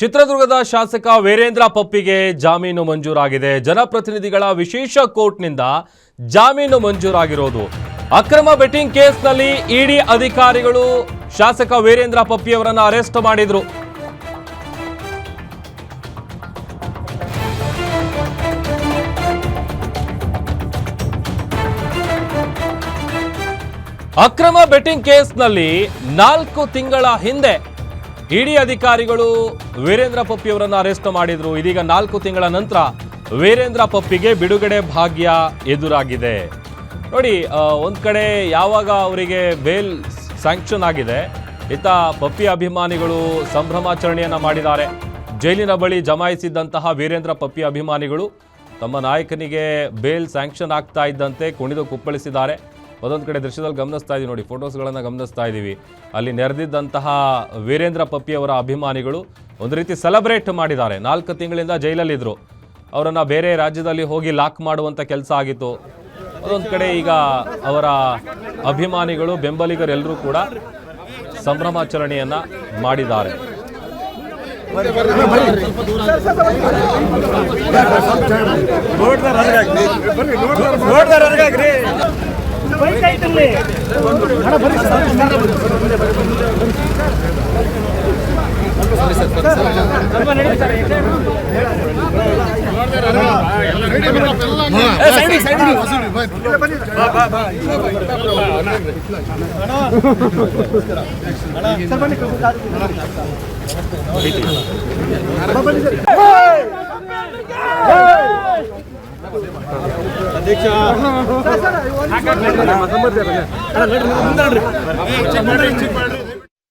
ಚಿತ್ರದುರ್ಗದ ಶಾಸಕ ವೀರೇಂದ್ರ ಪಪ್ಪಿಗೆ ಜಾಮೀನು ಮಂಜೂರಾಗಿದೆ. ಜನಪ್ರತಿನಿಧಿಗಳ ವಿಶೇಷ ಕೋರ್ಟ್ನಿಂದ ಜಾಮೀನು ಮಂಜೂರಾಗಿರೋದು. ಅಕ್ರಮ ಬೆಟ್ಟಿಂಗ್ ಕೇಸ್ನಲ್ಲಿ ಇಡಿ ಅಧಿಕಾರಿಗಳು ಶಾಸಕ ವೀರೇಂದ್ರ ಪಪ್ಪಿಯವರನ್ನು ಅರೆಸ್ಟ್ ಮಾಡಿದ್ರು. ಅಕ್ರಮ ಬೆಟ್ಟಿಂಗ್ ಕೇಸ್ನಲ್ಲಿ 4 ತಿಂಗಳ ಹಿಂದೆ ಇಡಿ ಅಧಿಕಾರಿಗಳು ವೀರೇಂದ್ರ ಪಪ್ಪಿಯವರನ್ನು ಅರೆಸ್ಟ್ ಮಾಡಿದ್ರು. ಇದೀಗ 4 ತಿಂಗಳ ನಂತರ ವೀರೇಂದ್ರ ಪಪ್ಪಿಗೆ ಬಿಡುಗಡೆ ಭಾಗ್ಯ ಎದುರಾಗಿದೆ. ನೋಡಿ, ಒಂದ್ ಕಡೆ ಯಾವಾಗ ಅವರಿಗೆ ಬೇಲ್ ಸ್ಯಾಂಕ್ಷನ್ ಆಗಿದೆ, ಇತ್ತ ಪಪ್ಪಿ ಅಭಿಮಾನಿಗಳು ಸಂಭ್ರಮಾಚರಣೆಯನ್ನ ಮಾಡಿದ್ದಾರೆ. ಜೈಲಿನ ಬಳಿ ಜಮಾಯಿಸಿದ್ದಂತಹ ವೀರೇಂದ್ರ ಪಪ್ಪಿ ಅಭಿಮಾನಿಗಳು ತಮ್ಮ ನಾಯಕನಿಗೆ ಬೇಲ್ ಸ್ಯಾಂಕ್ಷನ್ ಆಗ್ತಾ ಇದ್ದಂತೆ ಕುಣಿದು ಕುಪ್ಪಳಿಸಿದ್ದಾರೆ. ಒಂದೊಂದು ಕಡೆ ದೃಶ್ಯದಲ್ಲಿ ಗಮನಿಸ್ತಾ ಇದ್ದೀವಿ, ನೋಡಿ, ಫೋಟೋಸ್ಗಳನ್ನು ಗಮನಿಸ್ತಾ ಇದ್ದೀವಿ. ಅಲ್ಲಿ ನೆರೆದಿದ್ದಂತಹ ವೀರೇಂದ್ರ ಪಪ್ಪಿಯವರ ಅಭಿಮಾನಿಗಳು ಒಂದು ರೀತಿ ಸೆಲೆಬ್ರೇಟ್ ಮಾಡಿದ್ದಾರೆ. 4 ತಿಂಗಳಿಂದ ಜೈಲಲ್ಲಿದ್ದರು, ಅವರನ್ನು ಬೇರೆ ರಾಜ್ಯದಲ್ಲಿ ಹೋಗಿ ಲಾಕ್ ಮಾಡುವಂಥ ಕೆಲಸ ಆಗಿತ್ತು. ಅದೊಂದು ಕಡೆ ಈಗ ಅವರ ಅಭಿಮಾನಿಗಳು ಬೆಂಬಲಿಗರೆಲ್ಲರೂ ಕೂಡ ಸಂಭ್ರಮಾಚರಣೆಯನ್ನು ಮಾಡಿದ್ದಾರೆ. ಅಧ್ಯಕ್ಷ